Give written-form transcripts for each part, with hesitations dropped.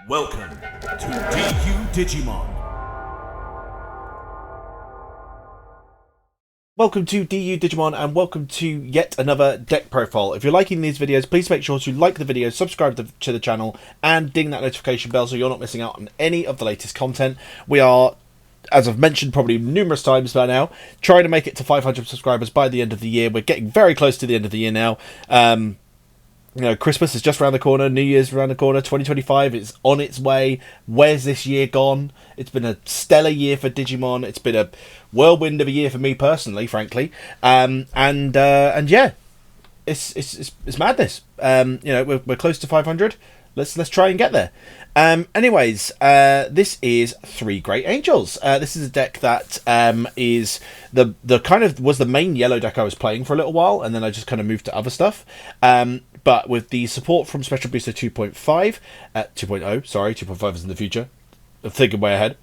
Welcome to Digimon. Welcome to Digimon and welcome to yet another deck profile. If you're liking these videos, please make sure to like the video, subscribe to the channel and ding that notification bell so you're not missing out on any of the latest content. We are, as I've mentioned probably numerous times by now, trying to make it to 500 subscribers by the end of the year. We're getting very close to the end of the year now. You know, Christmas is just around the corner, New Year's around the corner, 2025 is on its way. Where's this year gone? It's been a stellar year for Digimon. It's been a whirlwind of a year for me personally, frankly. And yeah, it's madness. You know, we're close to 500. Let's try and get there. Anyways, this is Three Great Angels. This is a deck that is the kind of was the main yellow deck I was playing for a little while, and then I just kind of moved to other stuff. But with the support from Special Booster 2.5, 2.0, sorry, 2.5 is in the future. I'm thinking way ahead.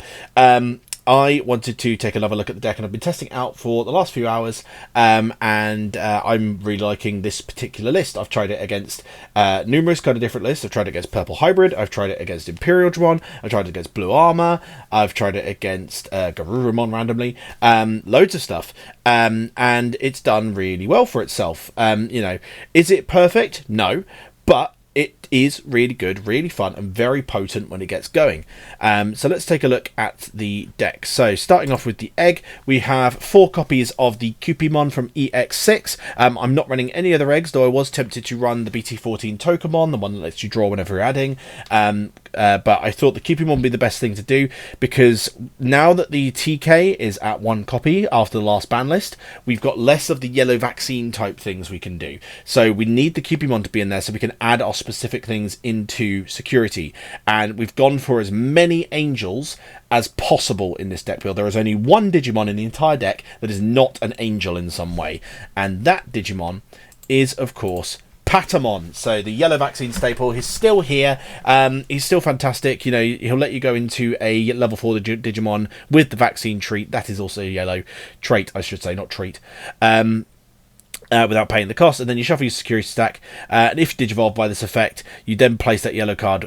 I wanted to take another look at the deck, and I've been testing out for the last few hours, and I'm really liking this particular list. I've tried it against numerous kind of different lists. I've tried it against Purple Hybrid, I've tried it against Imperial Dramon, I've tried it against Blue Armor, I've tried it against Garurumon randomly, loads of stuff, and it's done really well for itself. You know, is it perfect? No, but it is really good, really fun, and very potent when it gets going. So let's take a look at the deck. So starting off with the egg, we have 4 copies of the Cupimon from EX6. I'm not running any other eggs, though I was tempted to run the BT18 Tokamon, the one that lets you draw whenever you're adding. But I thought the Cupimon would be the best thing to do, because now that the TK is at 1 copy after the last ban list, we've got less of the yellow vaccine type things we can do. So we need the Cupimon to be in there so we can add our specific things into security. And we've gone for as many angels as possible in this deck build. There is only 1 Digimon in the entire deck that is not an angel in some way. And that Digimon is, of course, Patamon. So the yellow vaccine staple, he's still here. He's still fantastic. You know, he'll let you go into a level 4 Digimon with the vaccine trait. That is also a yellow trait, I should say, not treat. Without paying the cost, and then you shuffle your security stack, and if you digivolve by this effect, you then place that yellow card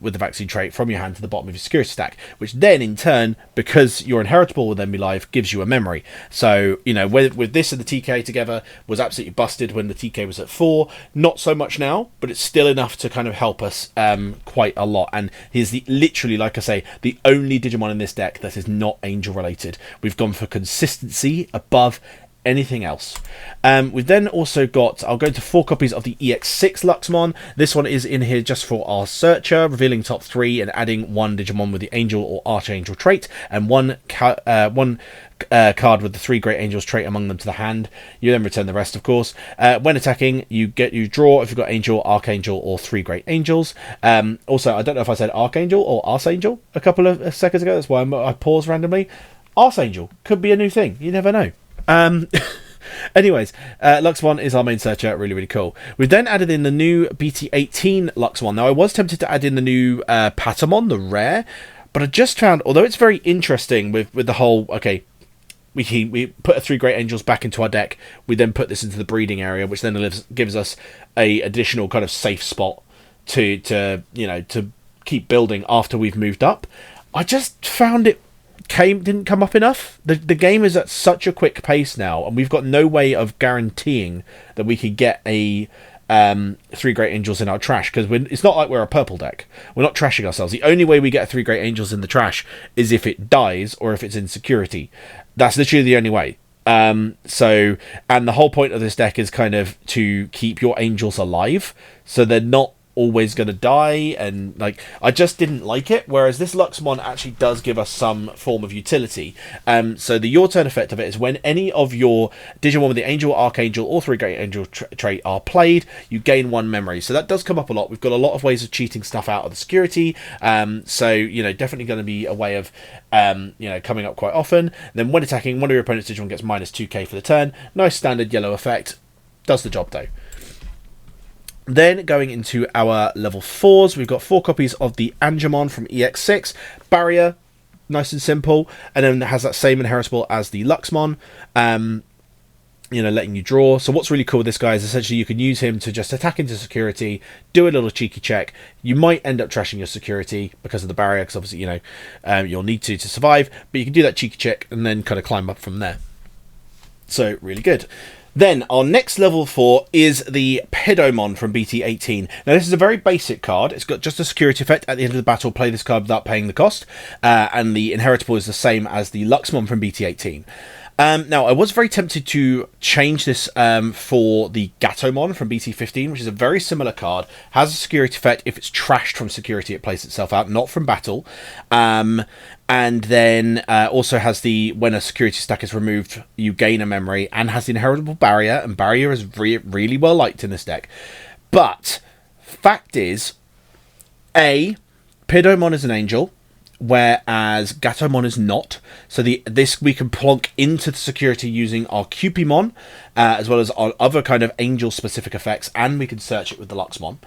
with the vaccine trait from your hand to the bottom of your security stack, which then in turn, because your inheritable will then be live, gives you a memory. So, you know, with this and the TK together, was absolutely busted when the TK was at 4. Not so much now, but it's still enough to kind of help us quite a lot. And he's literally, like I say, the only Digimon in this deck that is not angel related. We've gone for consistency above anything else. We've then also got, I'll go to 4 copies of the EX6 Luxmon. This one is in here just for our searcher, revealing top 3 and adding 1 Digimon with the angel or archangel trait, and one card with the 3 great angels trait among them to the hand. You then return the rest, of course. When attacking, you draw if you've got angel, archangel, or 3 great angels. Also, I don't know if I said archangel or archangel a couple of seconds ago. That's why I paused randomly. Archangel could be a new thing. You never know. Anyways, Luxmon is our main searcher. Really, really cool. We've then added in the new BT18 Luxmon. Now, I was tempted to add in the new Patamon, the rare, but I just found, although it's very interesting with the whole, okay, we put a 3 great angels back into our deck, we then put this into the breeding area, which then gives us a additional kind of safe spot to you know, to keep building after we've moved up. I just found it didn't come up enough. The game is at such a quick pace now, and we've got no way of guaranteeing that we could get a 3 great angels in our trash, because it's not like we're a purple deck. We're not trashing ourselves. The only way we get a 3 great angels in the trash is if it dies or if it's in security. That's literally the only way. So, and the whole point of this deck is kind of to keep your angels alive, so they're not always going to die, and like, I just didn't like it, whereas this Luxmon actually does give us some form of utility. So the your turn effect of it is when any of your Digimon with the angel, archangel, or 3 great angel trait are played, you gain 1 memory. So that does come up a lot. We've got a lot of ways of cheating stuff out of the security, so, you know, definitely going to be a way of you know, coming up quite often. And then when attacking, one of your opponent's Digimon gets minus 2k for the turn. Nice standard yellow effect, does the job though. Then going into our level 4s, we've got 4 copies of the Angemon from EX6. Barrier, nice and simple, and then it has that same inheritable as the Luxmon. letting you draw. So what's really cool with this guy is essentially you can use him to just attack into security, do a little cheeky check. You might end up trashing your security because of the barrier, because obviously, you'll need to survive, but you can do that cheeky check and then kind of climb up from there. So really good. Then our next level 4 is the Pedomon from BT18. Now this is a very basic card. It's got just a security effect. At the end of the battle, play this card without paying the cost. And the inheritable is the same as the Luxmon from BT18. Now, I was very tempted to change this for the Gatomon from BT15, which is a very similar card. Has a security effect. If it's trashed from security, it plays itself out, not from battle. And then also has the, when a security stack is removed, you gain a memory, and has the inheritable barrier, and barrier is really well liked in this deck. But, fact is, Pedomon is an angel, whereas Gatomon is not. So this we can plonk into the security using our Cupimon, as well as our other kind of angel-specific effects, and we can search it with the Luxmon.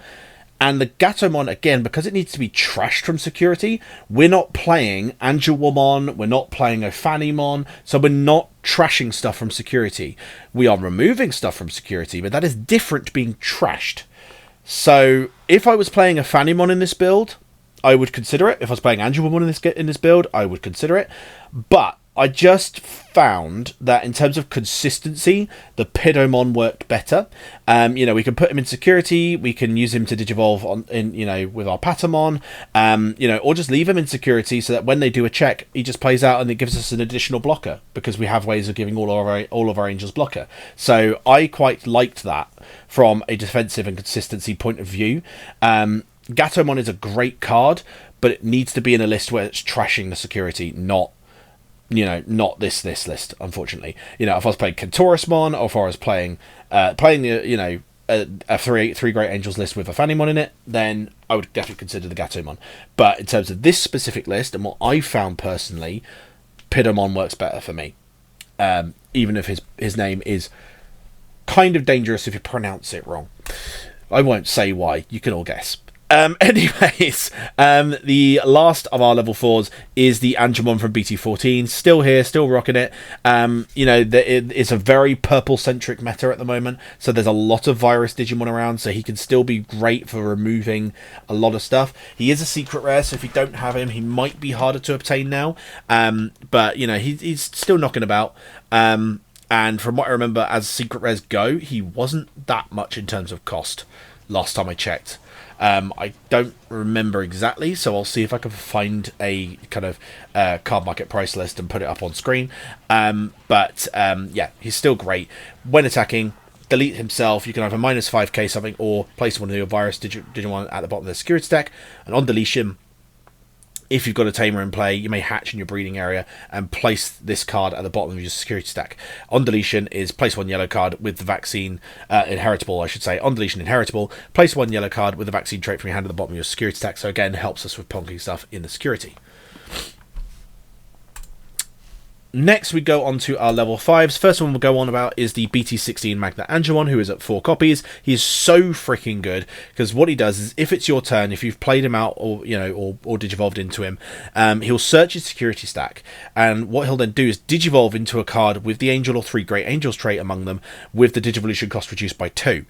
And the Gatomon, again, because it needs to be trashed from security, we're not playing Angelwomon, we're not playing Ophanimon, so we're not trashing stuff from security. We are removing stuff from security, but that is different to being trashed. So if I was playing Ophanimon in this build, I would consider it. If I was playing Angelwomon in this build, I would consider it. But I just found that in terms of consistency, the Pedomon worked better. We can put him in security. We can use him to digivolve with our Patamon. Or just leave him in security so that when they do a check, he just plays out and it gives us an additional blocker because we have ways of giving all of our angels blocker. So I quite liked that from a defensive and consistency point of view. Gatomon is a great card, but it needs to be in a list where it's trashing the security, not this list, unfortunately. If I was playing Kentorusmon, or if I was playing a three great angels list with a Ophanimon in it, then I would definitely consider the Gatomon. But in terms of this specific list, and what I found personally, Pedomon works better for me. Even if his name is kind of dangerous if you pronounce it wrong. I won't say why, you can all guess. Anyways, the last of our level 4s is the Angemon from BT14. Still here, still rocking it. It's a very purple-centric meta at the moment, so there's a lot of virus Digimon around, so he can still be great for removing a lot of stuff. He is a secret rare, so if you don't have him, he might be harder to obtain now. But, he's still knocking about. And from what I remember, as secret rares go, he wasn't that much in terms of cost last time I checked. I don't remember exactly, so I'll see if I can find a kind of card market price list and put it up on screen. But he's still great. When attacking, delete himself. You can either minus 5k something or place one of your virus Digimon at the bottom of the security stack, and on deletion, if you've got a tamer in play, you may hatch in your breeding area and place this card at the bottom of your security stack. On deletion is place one yellow card with the vaccine, inheritable, I should say. On deletion, inheritable, place one yellow card with the vaccine trait from your hand at the bottom of your security stack. So again, helps us with plonking stuff in the security. Next, we go on to our level 5s. First one we'll go on about is the BT16 Magna Angemon, who is at 4 copies. He is so freaking good, because what he does is, if it's your turn, if you've played him out or digivolved into him, he'll search his security stack, and what he'll then do is digivolve into a card with the angel or 3 great angels trait among them, with the digivolution cost reduced by 2.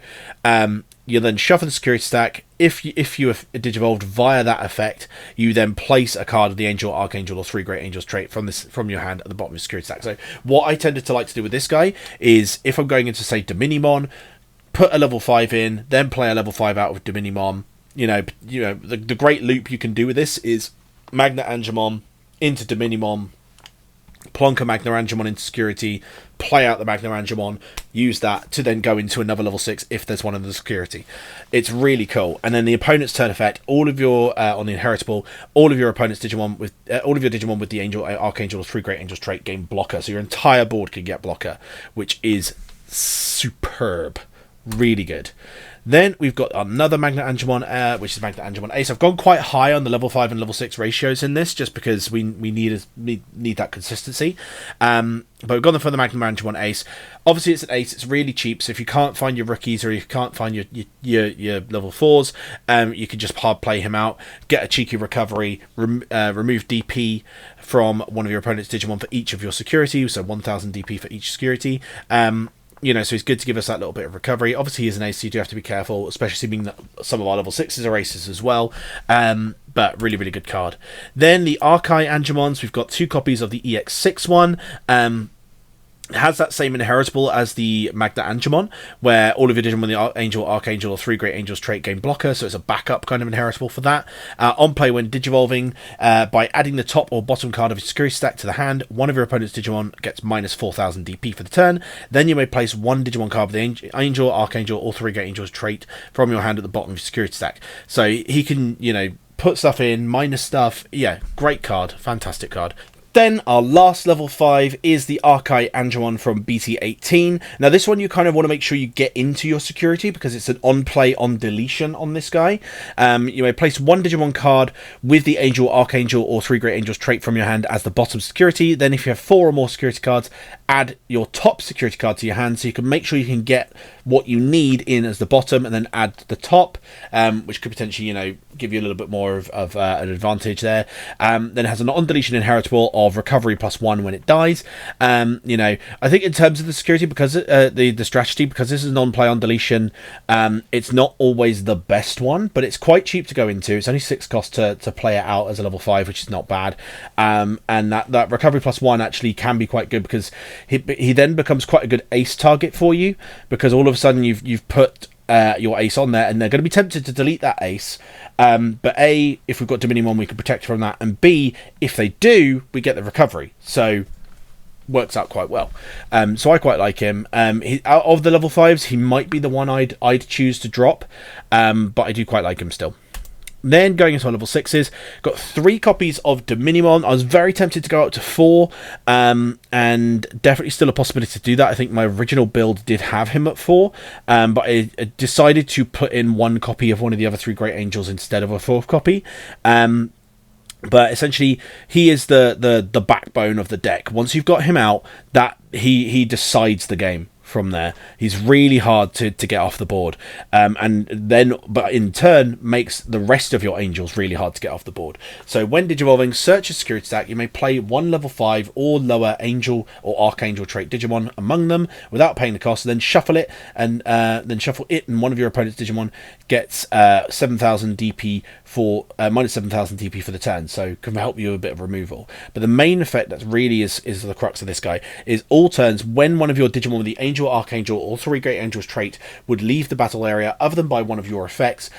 You then shuffle the security stack. If you have digivolved via that effect, you then place a card of the angel, archangel, or 3 great angels trait from your hand at the bottom of your security stack. So what I tended to like to do with this guy is, if I'm going into, say, Dominimon, put a level 5 in, then play a level 5 out with Dominimon. The great loop you can do with this is Magna Angemon into Dominimon, plonk a Magna Angemon into security, play out the Magna Angemon, use that to then go into another level 6 if there's one in the security. It's really cool. And then the opponent's turn effect, all of your on the inheritable, all of your opponent's Digimon with Digimon with the angel, archangel, or 3 great angels trait gain blocker. So your entire board can get blocker, which is superb, really good. Then we've got another Magna Angemon, which is Magna Angemon Ace. I've gone quite high on the level 5 and level 6 ratios in this, just because we need that consistency. But we've gone for the Magna Angemon Ace. Obviously, it's an ace. It's really cheap. So if you can't find your rookies, or you can't find your level 4s, you can just hard play him out, get a cheeky recovery, remove DP from one of your opponent's Digimon for each of your security, so 1000 DP for each security. So he's good to give us that little bit of recovery. Obviously, he's an ace, so you do have to be careful, especially assuming that some of our level 6s are aces as well. But really, really good card. Then the Archai Angemons, we've got 2 copies of the EX6 one. Has that same inheritable as the Magna Angemon, where all of your Digimon, the Archangel, Archangel, or 3 Great Angels trait gain blocker, so it's a backup kind of inheritable for that. On play, when Digivolving, by adding the top or bottom card of your security stack to the hand, one of your opponent's Digimon gets minus 4,000 DP for the turn. Then you may place 1 Digimon card with the Angel, Archangel, or 3 Great Angels trait from your hand at the bottom of your security stack. So he can, put stuff in, minus stuff. Yeah, great card, fantastic card. Then our last level 5 is the Archai Angemon from BT18. Now this one you kind of want to make sure you get into your security because it's an on-play, on-deletion on this guy. You may place 1 Digimon card with the Angel, Archangel, or 3 Great Angels trait from your hand as the bottom security. Then if you have 4 or more security cards, add your top security card to your hand so you can make sure you can get what you need in as the bottom and then add the top, which could potentially, give you a little bit more of an advantage there. Then it has an on-deletion inheritable of recovery +1 when it dies. I think in terms of the security, because the strategy, because this is an on-play, on-deletion, it's not always the best one, but it's quite cheap to go into. It's only 6 cost to play it out as a level 5, which is not bad. And that recovery +1 actually can be quite good because he then becomes quite a good ace target for you, because all of a sudden you've put your ace on there and they're going to be tempted to delete that ace. But A, if we've got Digimon, we can protect from that, and B, if they do, we get the recovery. So works out quite well. So I quite like him. Out of the level 5s, he might be the one I'd choose to drop, but I do quite like him still. Then going into our level 6s, got 3 copies of Digimon. I was very tempted to go up to 4, and definitely still a possibility to do that. I think my original build did have him at 4, but I decided to put in 1 copy of one of the other 3 Great Angels instead of a 4th copy. But essentially, he is the backbone of the deck. Once you've got him out, that he decides the game. From there, he's really hard to get off the board, but in turn makes the rest of your angels really hard to get off the board. So when Digivolving, search your security stack, you may play 1 level 5 or lower angel or archangel trait Digimon among them without paying the cost, and then shuffle it, and one of your opponent's Digimon gets 7,000 DP for minus 7,000 DP for the turn, so can help you a bit of removal. But the main effect that really is the crux of this guy is all turns when one of your Digimon with the Angel, Archangel, or 3 Great Angels trait would leave the battle area other than by one of your effects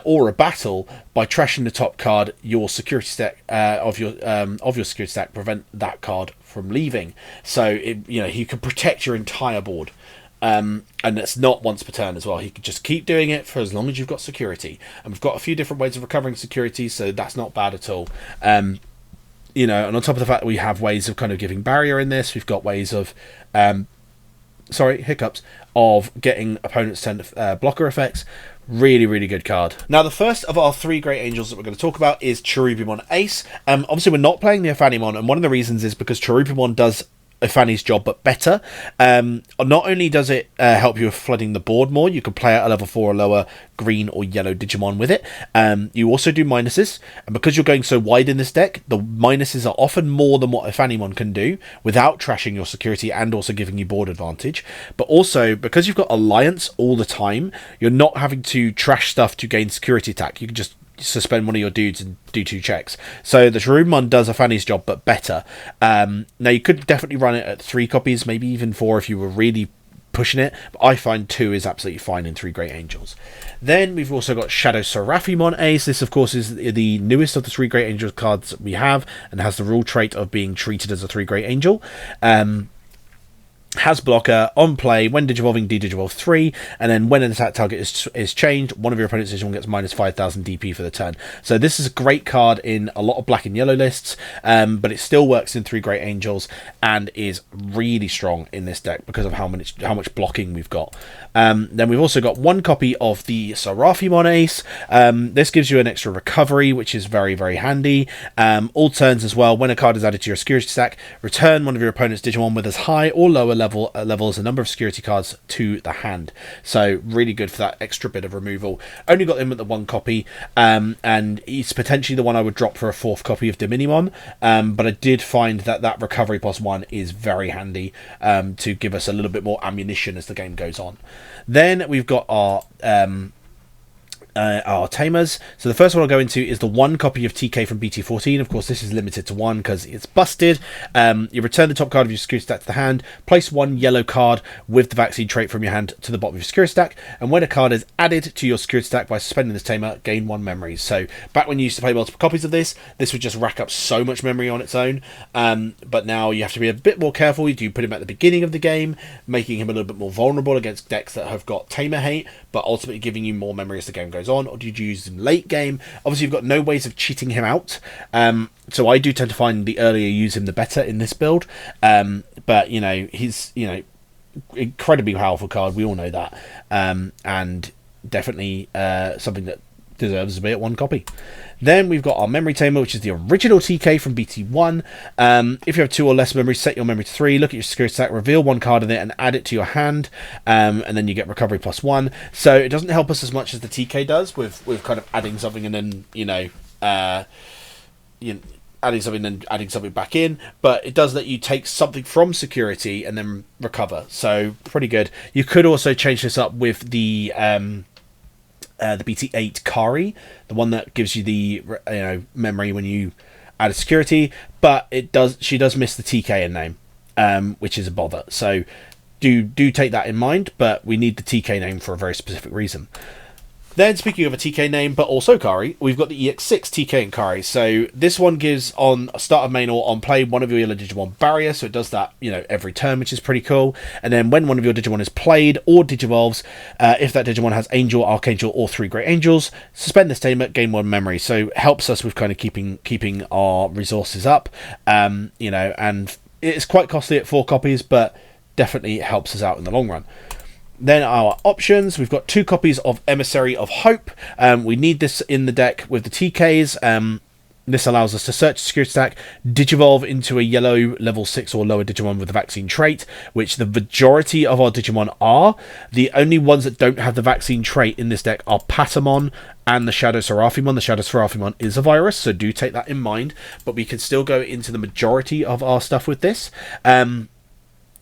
or a battle, by trashing the top card, your security stack of your security stack prevent that card from leaving. So you can protect your entire board. And it's not once per turn as well. He can just keep doing it for as long as you've got security. And we've got a few different ways of recovering security, so that's not bad at all. And on top of the fact that we have ways of kind of giving barrier in this, we've got ways of of getting opponents to blocker effects. Really, really good card. Now, the first of our 3 Great Angels that we're going to talk about is Cherubimon Ace. Obviously, we're not playing the Ophanimon, and one of the reasons is because Cherubimon does Fanny's job, but better. Not only does it help you with flooding the board more, you can play out a level 4 or lower green or yellow Digimon with it. You also do minuses, and because you're going so wide in this deck, the minuses are often more than what a Fannymon can do without trashing your security and also giving you board advantage. But also, because you've got Alliance all the time, you're not having to trash stuff to gain security attack. You can just suspend one of your dudes and do 2 checks. So the Cherubimon does a Fanny's job, but better. Now, you could definitely run it at 3 copies, maybe even 4 if you were really pushing it, but I find 2 is absolutely fine in 3 Great Angels. Then we've also got Shadow Seraphimon Ace. This, of course, is the newest of the 3 Great Angels cards that we have, and has the rule trait of being treated as a 3 Great Angel. Has blocker on play when Digivolving, Digivolve 3, and then when an attack target is changed, one of your opponent's Digimon gets minus 5,000 DP for the turn. So this is a great card in a lot of black and yellow lists, but it still works in 3 Great Angels and is really strong in this deck because of how much blocking we've got. Then we've also got 1 copy of the Seraphimon Ace. This gives you an extra recovery, which is very, very handy. All turns as well, when a card is added to your security stack, return one of your opponent's Digimon with as high or lower levels a number of security cards to the hand. So really good for that extra bit of removal. Only got him at the 1 copy, and he's potentially the one I would drop for a 4th copy of Digimon. But I did find that recovery +1 is very handy to give us a little bit more ammunition as the game goes on. Then we've got our tamers. So the first one I'll go into is the 1 copy of TK from BT14. Of course, this is limited to 1 because it's busted. You return the top card of your security stack to the hand, place 1 yellow card with the vaccine trait from your hand to the bottom of your security stack, and when a card is added to your security stack by suspending this tamer, gain 1 memory. So back when you used to play multiple copies of this would just rack up so much memory on its own, but now you have to be a bit more careful. You do put him at the beginning of the game, making him a little bit more vulnerable against decks that have got tamer hate, but ultimately giving you more memory as the game goes on. Or did you use him late game? Obviously, you've got no ways of cheating him out, so I do tend to find the earlier you use him, the better in this build. But he's incredibly powerful card. We all know that, and definitely something that deserves to be at 1 copy. Then we've got our memory tamer, which is the original TK from BT1. If you have 2 or less memories, set your memory to 3, look at your security stack, reveal 1 card in it, and add it to your hand, and then you get recovery +1. So it doesn't help us as much as the TK does with kind of adding something and then adding something and adding something back in, but it does let you take something from security and then recover. So pretty good. You could also change this up with the BT8 Kari, the one that gives you the memory when you add a security, but she does miss the TK in name, which is a bother. So do take that in mind, but we need the TK name for a very specific reason. Then, speaking of a TK name, but also Kari, we've got the EX6 TK and Kari. So this one gives on start of main or on play 1 of your yellow Digimon barrier, so it does that every turn, which is pretty cool. And then when 1 of your Digimon is played or digivolves, if that Digimon has Angel, Archangel, or 3 Great Angels, suspend this tamer, gain 1 memory. So helps us with kind of keeping our resources up, and it's quite costly at 4 copies, but definitely helps us out in the long run. Then our options, we've got 2 copies of Emissary of Hope. We need this in the deck with the TKs. This allows us to search the security stack, digivolve into a yellow level 6 or lower Digimon with the vaccine trait, which the majority of our Digimon are. The only ones that don't have the vaccine trait in this deck are Patamon and the Shadow Seraphimon. The Shadow Seraphimon is a virus, so do take that in mind, but we can still go into the majority of our stuff with this.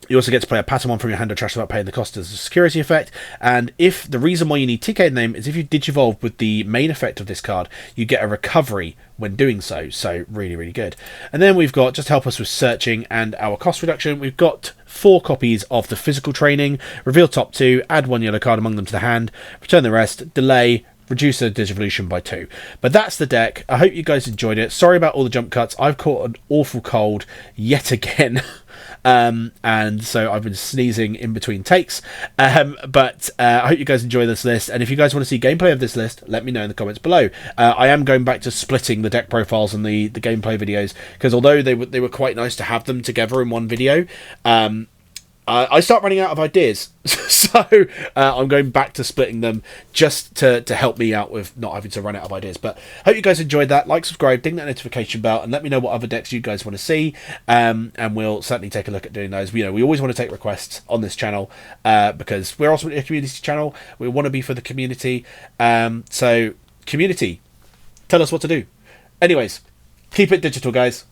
You also get to play a Patamon from your hand or trash without paying the cost as a security effect. And if the reason why you need TK name is if you digivolve with the main effect of this card, you get a recovery when doing so. So really, really good. And then we've got, just to help us with searching and our cost reduction, we've got 4 copies of the physical training, reveal top 2, add 1 yellow card among them to the hand, return the rest, delay, reduce the Digivolution by 2. But that's the deck. I hope you guys enjoyed it. Sorry about all the jump cuts. I've caught an awful cold yet again. And so I've been sneezing in between takes. But I hope you guys enjoy this list. And if you guys want to see gameplay of this list, let me know in the comments below. I am going back to splitting the deck profiles and the gameplay videos, because although they were quite nice to have them together in one video, I start running out of ideas. So I'm going back to splitting them just to help me out with not having to run out of ideas. But hope you guys enjoyed that. Like, subscribe, ding that notification bell, and let me know what other decks you guys want to see. And we'll certainly take a look at doing those. We always want to take requests on this channel, because we're also a community channel. We want to be for the community. So community, tell us what to do. Anyways, keep it digital, guys.